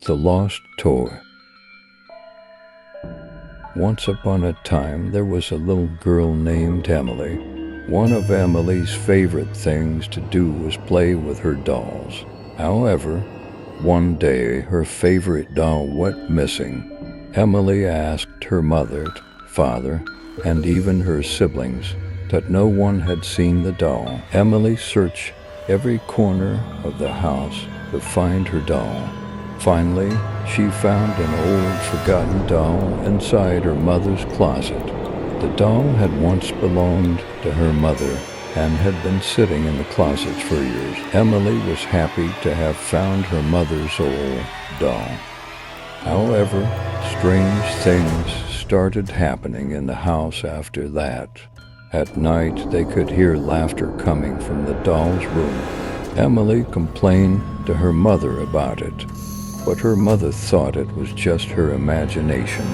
The Lost Toy. Once upon a time, there was a little girl named Emily. One of Emily's favorite things to do was play with her dolls. However, one day her favorite doll went missing. Emily asked her mother, father, and even her siblings, but no one had seen the doll. Emily searched every corner of the house to find her doll. Finally, she found an old forgotten doll inside her mother's closet. The doll had once belonged to her mother and had been sitting in the closet for years. Emily was happy to have found her mother's old doll. However, strange things started happening in the house after that. At night, they could hear laughter coming from the doll's room. Emily complained to her mother about it, but her mother thought it was just her imagination.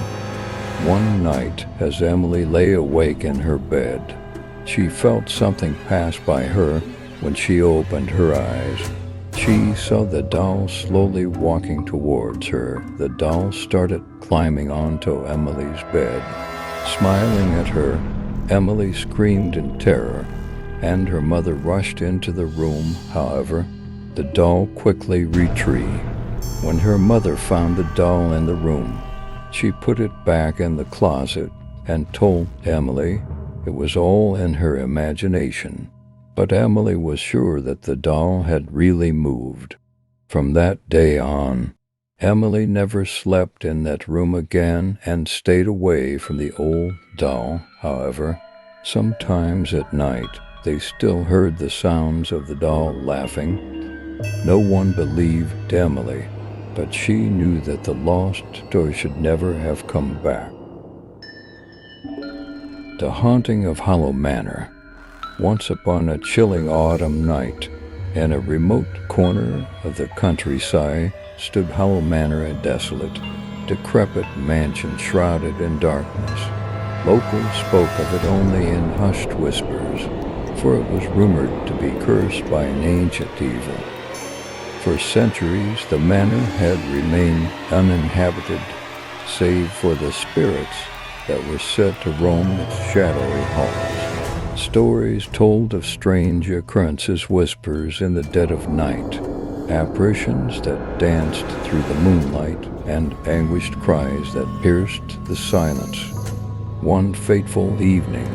One night, as Emily lay awake in her bed, she felt something pass by her. When she opened her eyes, she saw the doll slowly walking towards her. The doll started climbing onto Emily's bed. Smiling at her, Emily screamed in terror, and her mother rushed into the room. However, the doll quickly retreated. When her mother found the doll in the room, she put it back in the closet and told Emily it was all in her imagination. But Emily was sure that the doll had really moved. From that day on, Emily never slept in that room again and stayed away from the old doll. However, sometimes at night, they still heard the sounds of the doll laughing. No one believed Emily, but she knew that the lost toy should never have come back. The Haunting of Hollow Manor. Once upon a chilling autumn night, in a remote corner of the countryside, stood Hollow Manor, a desolate, decrepit mansion shrouded in darkness. Locals spoke of it only in hushed whispers, for it was rumored to be cursed by an ancient evil. For centuries, the manor had remained uninhabited, save for the spirits that were said to roam its shadowy halls. Stories told of strange occurrences, whispers in the dead of night, apparitions that danced through the moonlight, and anguished cries that pierced the silence. One fateful evening,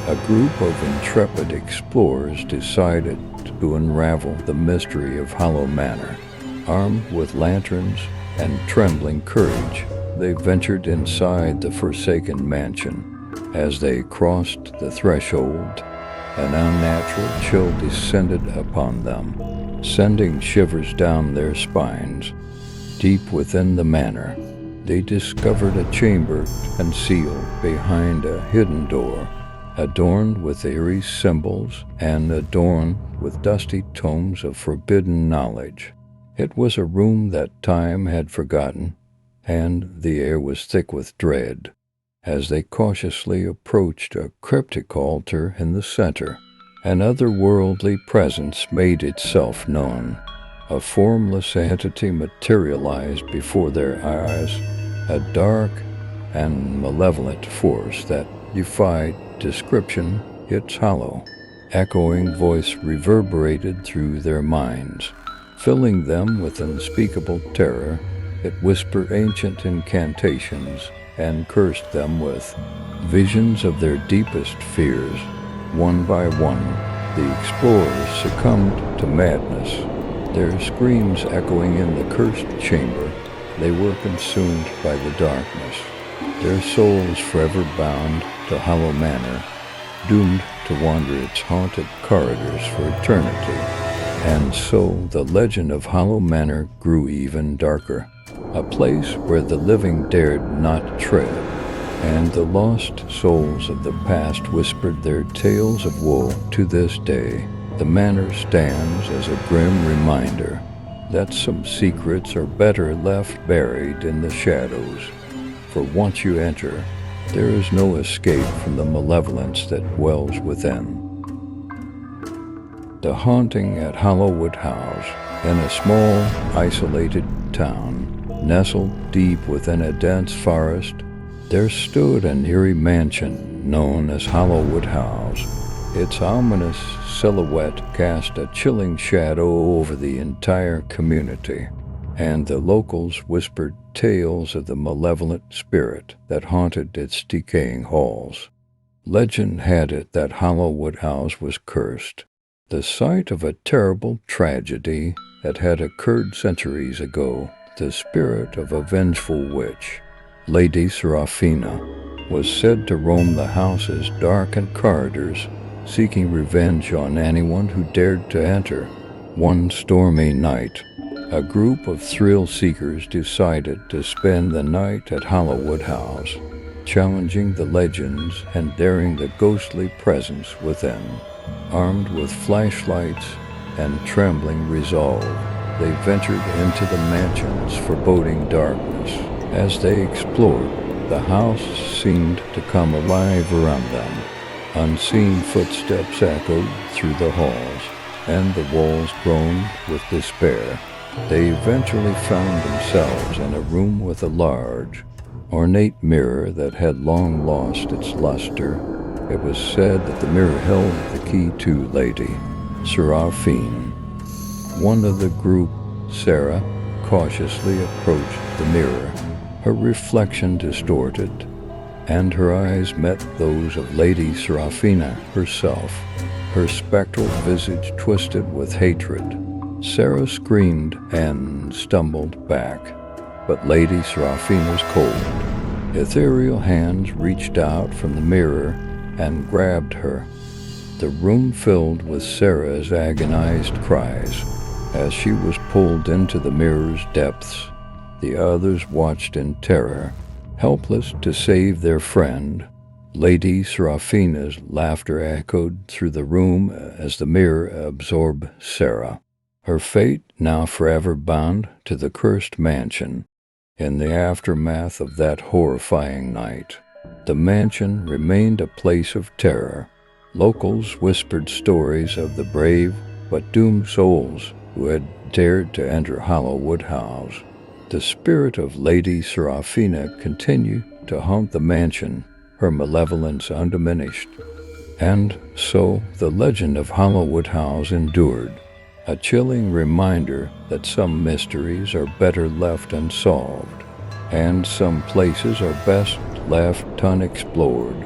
a group of intrepid explorers decided to unravel the mystery of Hollow Manor. Armed with lanterns and trembling courage, they ventured inside the forsaken mansion. As they crossed the threshold, an unnatural chill descended upon them, sending shivers down their spines. Deep within the manor, they discovered a chamber concealed behind a hidden door, adorned with eerie symbols and adorned with dusty tomes of forbidden knowledge. It was a room that time had forgotten, and the air was thick with dread. As they cautiously approached a cryptic altar in the center, an otherworldly presence made itself known. A formless entity materialized before their eyes, a dark and malevolent force that defied description. Its hollow, echoing voice reverberated through their minds, filling them with unspeakable terror. It whispered ancient incantations and cursed them with visions of their deepest fears. One by one, the explorers succumbed to madness, their screams echoing in the cursed chamber. They were consumed by the darkness, their souls forever bound to Hollow Manor, doomed to wander its haunted corridors for eternity. And so the legend of Hollow Manor grew even darker, a place where the living dared not tread, and the lost souls of the past whispered their tales of woe. To this day, the manor stands as a grim reminder that some secrets are better left buried in the shadows. For once you enter, there is no escape from the malevolence that dwells within. The Haunting at Hollowwood House. In a small, isolated town, Nestled deep within a dense forest, there stood an eerie mansion known as Hollowwood House. Its ominous silhouette cast a chilling shadow over the entire community, and the locals whispered tales of the malevolent spirit that haunted its decaying halls. Legend had it that Hollowwood House was cursed, the site of a terrible tragedy that had occurred centuries ago. The spirit of a vengeful witch, Lady Serafina, was said to roam the house's darkened corridors, seeking revenge on anyone who dared to enter. One stormy night, a group of thrill-seekers decided to spend the night at Hollowwood House, challenging the legends and daring the ghostly presence within. Armed with flashlights and trembling resolve, they ventured into the mansion's foreboding darkness. As they explored, the house seemed to come alive around them. Unseen footsteps echoed through the halls, and the walls groaned with despair. They eventually found themselves in a room with a large, ornate mirror that had long lost its luster. It was said that the mirror held the key to Lady Serafina. One of the group, Sarah, cautiously approached the mirror, her reflection distorted, and her eyes met those of Lady Serafina herself, her spectral visage twisted with hatred. Sarah screamed and stumbled back, but Lady Serafina's cold, ethereal hands reached out from the mirror and grabbed her. The room filled with Sarah's agonized cries. As she was pulled into the mirror's depths, the others watched in terror, helpless to save their friend. Lady Serafina's laughter echoed through the room as the mirror absorbed Sarah, her fate now forever bound to the cursed mansion. In the aftermath of that horrifying night, the mansion remained a place of terror. Locals whispered stories of the brave but doomed souls who had dared to enter Hollowwood House. The spirit of Lady Serafina continued to haunt the mansion, her malevolence undiminished. And so the legend of Hollowwood House endured, a chilling reminder that some mysteries are better left unsolved, and some places are best left unexplored.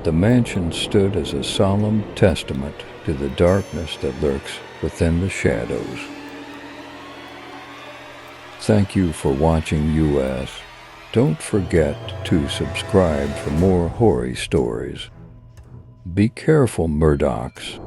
The mansion stood as a solemn testament to the darkness that lurks within the shadows. Thank you for watching US. Don't forget to subscribe for more horror stories. Be careful, Murdochs.